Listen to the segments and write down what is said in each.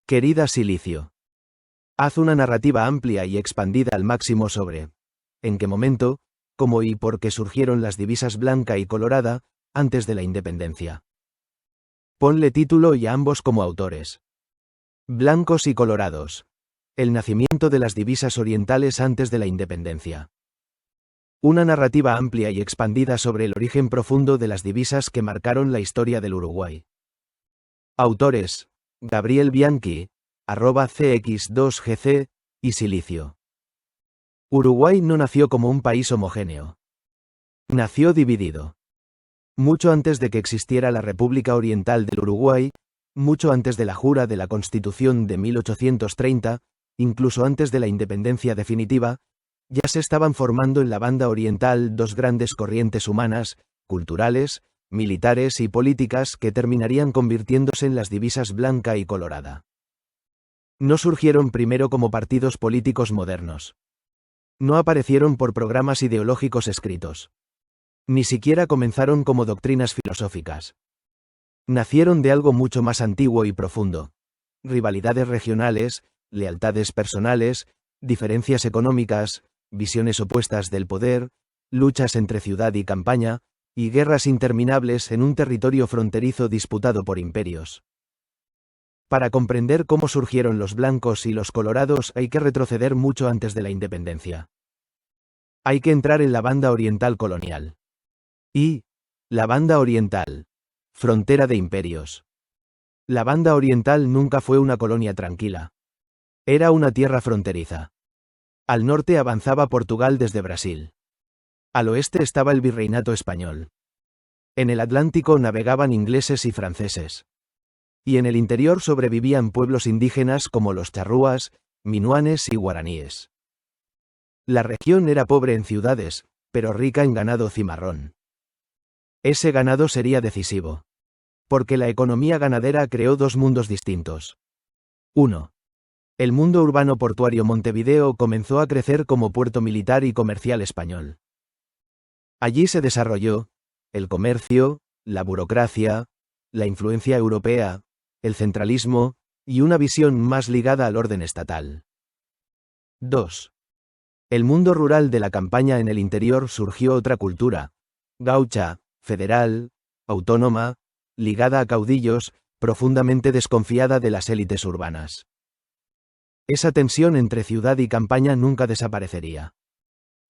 Querida Silicio. Haz una narrativa amplia y expandida al máximo sobre en qué momento, cómo y por qué surgieron las divisas blanca y colorada antes de la independencia. Ponle título y a ambos como autores. Blancos y colorados. El nacimiento de las divisas orientales antes de la independencia. Una narrativa amplia y expandida sobre el origen profundo de las divisas que marcaron la historia del Uruguay. Autores: Gabriel Bianchi, @cx2gc, y Silicio. Uruguay no nació como un país homogéneo. Nació dividido. Mucho antes de que existiera la República Oriental del Uruguay, mucho antes de la jura de la Constitución de 1830, incluso antes de la independencia definitiva, ya se estaban formando en la banda oriental dos grandes corrientes humanas, culturales, militares y políticas que terminarían convirtiéndose en las divisas blanca y colorada. No surgieron primero como partidos políticos modernos. No aparecieron por programas ideológicos escritos. Ni siquiera comenzaron como doctrinas filosóficas. Nacieron de algo mucho más antiguo y profundo: rivalidades regionales, lealtades personales, diferencias económicas, visiones opuestas del poder, luchas entre ciudad y campaña, y guerras interminables en un territorio fronterizo disputado por imperios. Para comprender cómo surgieron los blancos y los colorados hay que retroceder mucho antes de la independencia. Hay que entrar en la banda oriental colonial. Y la banda oriental, frontera de imperios. La banda oriental nunca fue una colonia tranquila. Era una tierra fronteriza. Al norte avanzaba Portugal desde Brasil. Al oeste estaba el virreinato español. En el Atlántico navegaban ingleses y franceses. Y en el interior sobrevivían pueblos indígenas como los charrúas, minuanes y guaraníes. La región era pobre en ciudades, pero rica en ganado cimarrón. Ese ganado sería decisivo. Porque la economía ganadera creó dos mundos distintos. 1. El mundo urbano portuario Montevideo comenzó a crecer como puerto militar y comercial español. Allí se desarrolló el comercio, la burocracia, la influencia europea, el centralismo, y una visión más ligada al orden estatal. 2. El mundo rural de la campaña en el interior surgió otra cultura, gaucha, federal, autónoma, ligada a caudillos, profundamente desconfiada de las élites urbanas. Esa tensión entre ciudad y campaña nunca desaparecería.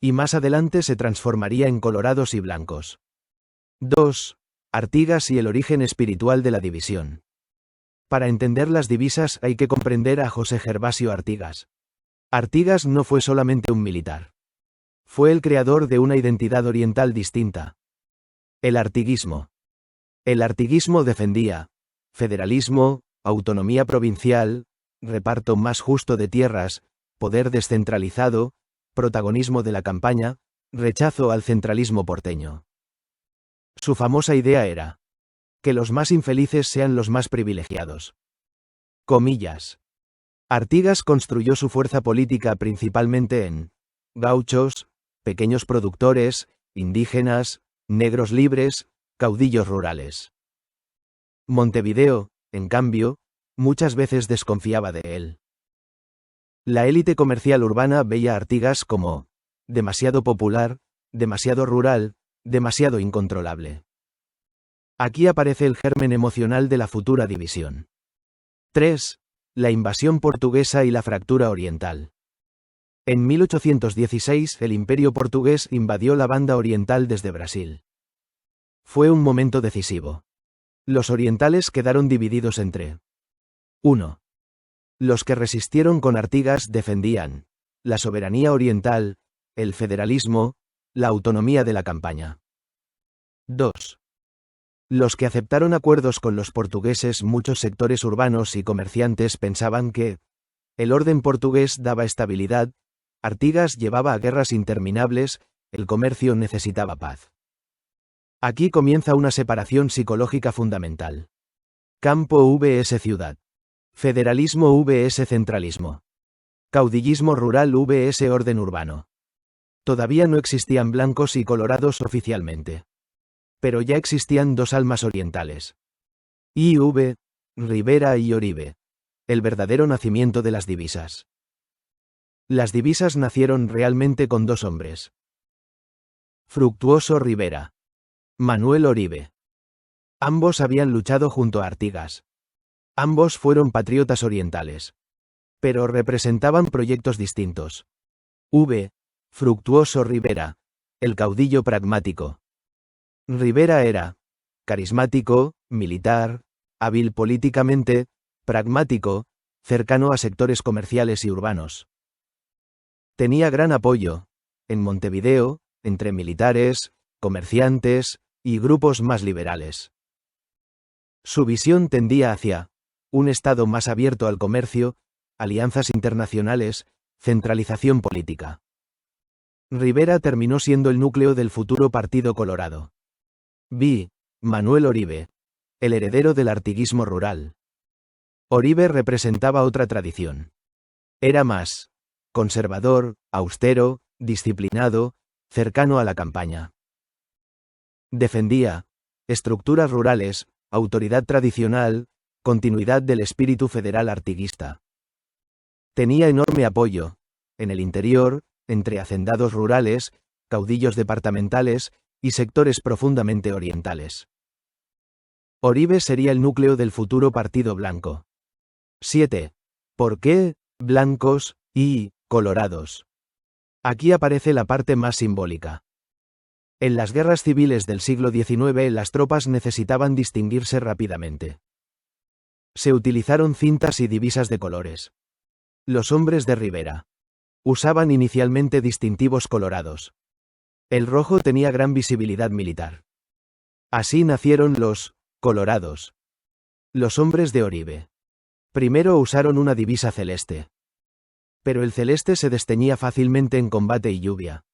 Y más adelante se transformaría en colorados y blancos. 2. Artigas y el origen espiritual de la división. Para entender las divisas hay que comprender a José Gervasio Artigas. Artigas no fue solamente un militar. Fue el creador de una identidad oriental distinta. El artiguismo. El artiguismo defendía federalismo, autonomía provincial, reparto más justo de tierras, poder descentralizado, protagonismo de la campaña, rechazo al centralismo porteño. Su famosa idea era que los más infelices sean los más privilegiados. Comillas. Artigas construyó su fuerza política principalmente en gauchos, pequeños productores, indígenas, negros libres, caudillos rurales. Montevideo, en cambio, muchas veces desconfiaba de él. La élite comercial urbana veía a Artigas como demasiado popular, demasiado rural, demasiado incontrolable. Aquí aparece el germen emocional de la futura división. 3. La invasión portuguesa y la fractura oriental. En 1816 el Imperio portugués invadió la banda oriental desde Brasil. Fue un momento decisivo. Los orientales quedaron divididos entre 1. Los que resistieron con Artigas defendían la soberanía oriental, el federalismo, la autonomía de la campaña. 2. Los que aceptaron acuerdos con los portugueses. Muchos sectores urbanos y comerciantes pensaban que el orden portugués daba estabilidad, Artigas llevaba a guerras interminables, el comercio necesitaba paz. Aquí comienza una separación psicológica fundamental. Campo vs ciudad. Federalismo vs centralismo. Caudillismo rural vs orden urbano. Todavía no existían blancos y colorados oficialmente. Pero ya existían dos almas orientales. I.V., Rivera y Oribe. el verdadero nacimiento de las divisas. Las divisas nacieron realmente con dos hombres. Fructuoso Rivera. Manuel Oribe. Ambos habían luchado junto a Artigas. Ambos fueron patriotas orientales. Pero representaban proyectos distintos. Fructuoso Rivera, el caudillo pragmático. Rivera era carismático, militar, hábil políticamente, pragmático, cercano a sectores comerciales y urbanos. Tenía gran apoyo, en Montevideo, entre militares, comerciantes y grupos más liberales. Su visión tendía hacia un Estado más abierto al comercio, alianzas internacionales, centralización política. Rivera terminó siendo el núcleo del futuro Partido Colorado. Manuel Oribe, el heredero del artiguismo rural. Oribe representaba otra tradición. Era más conservador, austero, disciplinado, cercano a la campaña. Defendía estructuras rurales, autoridad tradicional, continuidad del espíritu federal artiguista. Tenía enorme apoyo, en el interior, entre hacendados rurales, caudillos departamentales y sectores profundamente orientales. Oribe sería el núcleo del futuro Partido Blanco. 7. ¿Por qué blancos y colorados? Aquí aparece la parte más simbólica. En las guerras civiles del siglo XIX las tropas necesitaban distinguirse rápidamente. Se utilizaron cintas y divisas de colores. Los hombres de Rivera usaban inicialmente distintivos colorados. El rojo tenía gran visibilidad militar. Así nacieron los colorados. Los hombres de Oribe primero usaron una divisa celeste. Pero el celeste se desteñía fácilmente en combate y lluvia.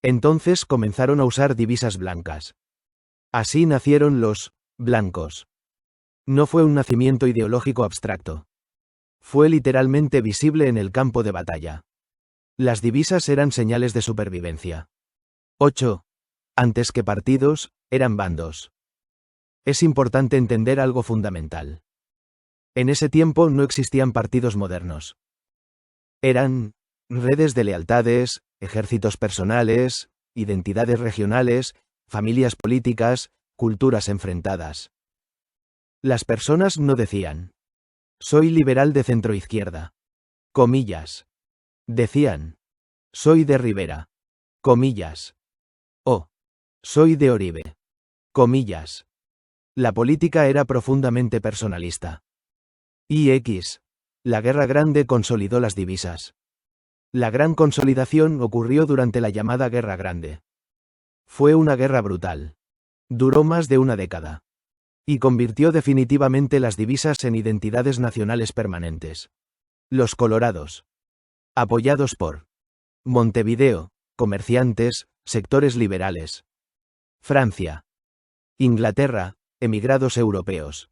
Entonces comenzaron a usar divisas blancas. Así nacieron los blancos. No fue un nacimiento ideológico abstracto. Fue literalmente visible en el campo de batalla. Las divisas eran señales de supervivencia. 8. Antes que partidos, eran bandos. Es importante entender algo fundamental. En ese tiempo no existían partidos modernos. Eran redes de lealtades, ejércitos personales, identidades regionales, familias políticas, culturas enfrentadas. Las personas no decían: soy liberal de centroizquierda. Comillas. Decían: soy de Rivera. Comillas. O soy de Oribe. Comillas. La política era profundamente personalista. La Guerra Grande consolidó las divisas. La gran consolidación ocurrió durante la llamada Guerra Grande. Fue una guerra brutal. Duró más de una década. Y convirtió definitivamente las divisas en identidades nacionales permanentes. Los colorados. Apoyados por Montevideo, comerciantes, sectores liberales. Francia. Inglaterra, emigrados europeos.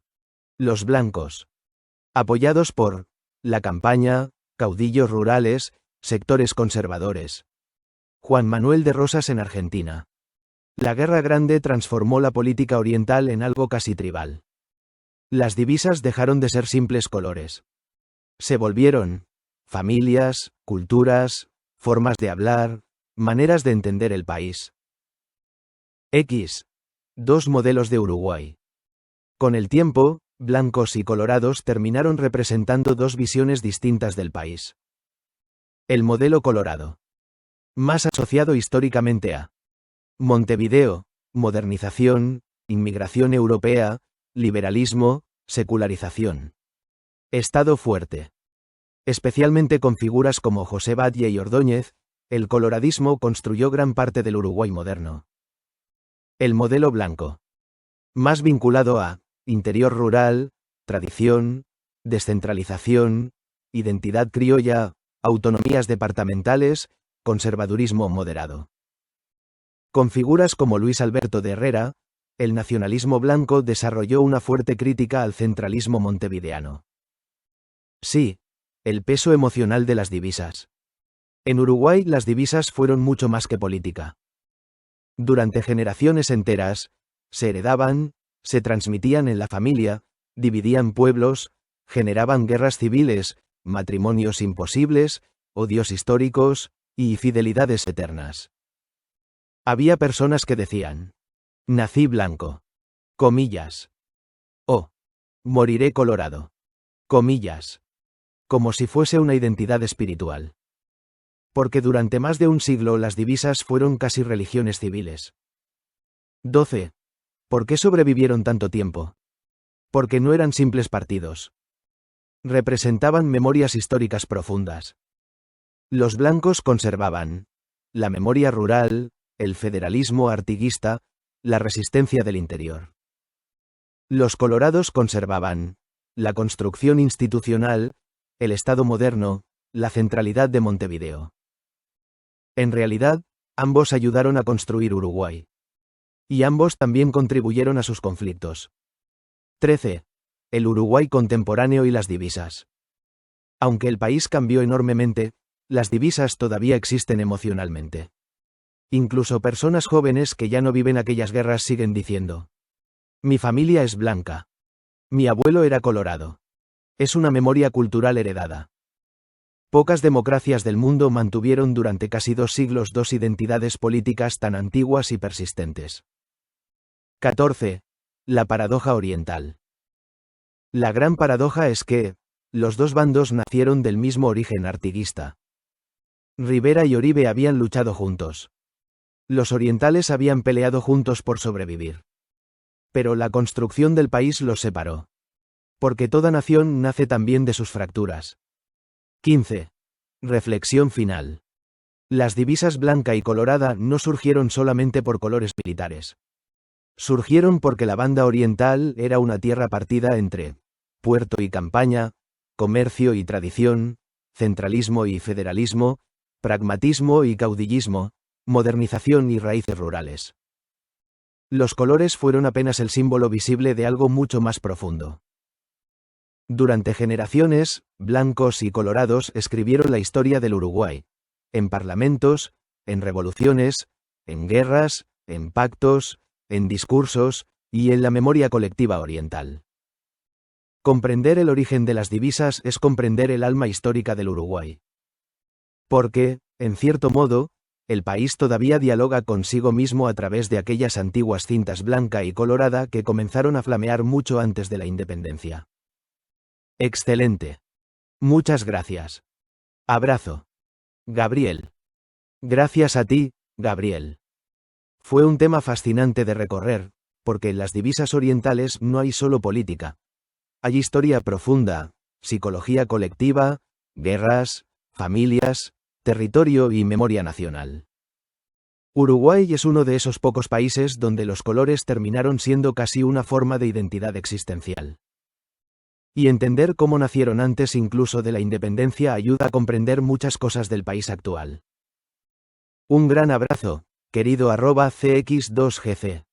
Los blancos. Apoyados por la campaña, caudillos rurales, sectores conservadores. Juan Manuel de Rosas en Argentina. La Guerra Grande transformó la política oriental en algo casi tribal. Las divisas dejaron de ser simples colores. Se volvieron familias, culturas, formas de hablar, maneras de entender el país. Dos modelos de Uruguay. Con el tiempo, blancos y colorados terminaron representando dos visiones distintas del país. El modelo colorado. Más asociado históricamente a Montevideo, modernización, inmigración europea, liberalismo, secularización. Estado fuerte. Especialmente con figuras como José Batlle y Ordóñez, el coloradismo construyó gran parte del Uruguay moderno. El modelo blanco. Más vinculado a interior rural, tradición, descentralización, identidad criolla, autonomías departamentales, conservadurismo moderado. Con figuras como Luis Alberto de Herrera, el nacionalismo blanco desarrolló una fuerte crítica al centralismo montevideano. Sí, el peso emocional de las divisas. En Uruguay las divisas fueron mucho más que política. Durante generaciones enteras, se heredaban, se transmitían en la familia, dividían pueblos, generaban guerras civiles, matrimonios imposibles, odios históricos, y fidelidades eternas. Había personas que decían: nací blanco. Comillas. O moriré colorado. Comillas. Como si fuese una identidad espiritual. Porque durante más de un siglo las divisas fueron casi religiones civiles. 12. ¿Por qué sobrevivieron tanto tiempo? Porque no eran simples partidos. Representaban memorias históricas profundas. Los blancos conservaban la memoria rural, el federalismo artiguista, la resistencia del interior. Los colorados conservaban la construcción institucional, el Estado moderno, la centralidad de Montevideo. En realidad, ambos ayudaron a construir Uruguay. Y ambos también contribuyeron a sus conflictos. 13. El Uruguay contemporáneo y las divisas. Aunque el país cambió enormemente, las divisas todavía existen emocionalmente. Incluso personas jóvenes que ya no viven aquellas guerras siguen diciendo: mi familia es blanca. Mi abuelo era colorado. Es una memoria cultural heredada. Pocas democracias del mundo mantuvieron durante casi 2 siglos dos identidades políticas tan antiguas y persistentes. 14. La paradoja oriental. La gran paradoja es que los dos bandos nacieron del mismo origen artiguista. Rivera y Oribe habían luchado juntos. Los orientales habían peleado juntos por sobrevivir. Pero la construcción del país los separó. Porque toda nación nace también de sus fracturas. 15. Reflexión final. Las divisas blanca y colorada no surgieron solamente por colores militares. Surgieron porque la banda oriental era una tierra partida entre puerto y campaña, comercio y tradición, centralismo y federalismo, pragmatismo y caudillismo, modernización y raíces rurales. Los colores fueron apenas el símbolo visible de algo mucho más profundo. Durante generaciones, blancos y colorados escribieron la historia del Uruguay, en parlamentos, en revoluciones, en guerras, en pactos, en discursos, y en la memoria colectiva oriental. Comprender el origen de las divisas es comprender el alma histórica del Uruguay. Porque, en cierto modo, el país todavía dialoga consigo mismo a través de aquellas antiguas cintas blanca y colorada que comenzaron a flamear mucho antes de la independencia. Excelente. Muchas gracias. Abrazo. Gabriel. Gracias a ti, Gabriel. Fue un tema fascinante de recorrer, porque en las divisas orientales no hay solo política. Hay historia profunda, psicología colectiva, guerras, familias, territorio y memoria nacional. Uruguay es uno de esos pocos países donde los colores terminaron siendo casi una forma de identidad existencial. Y entender cómo nacieron antes incluso de la independencia ayuda a comprender muchas cosas del país actual. Un gran abrazo, querido @cx2gc.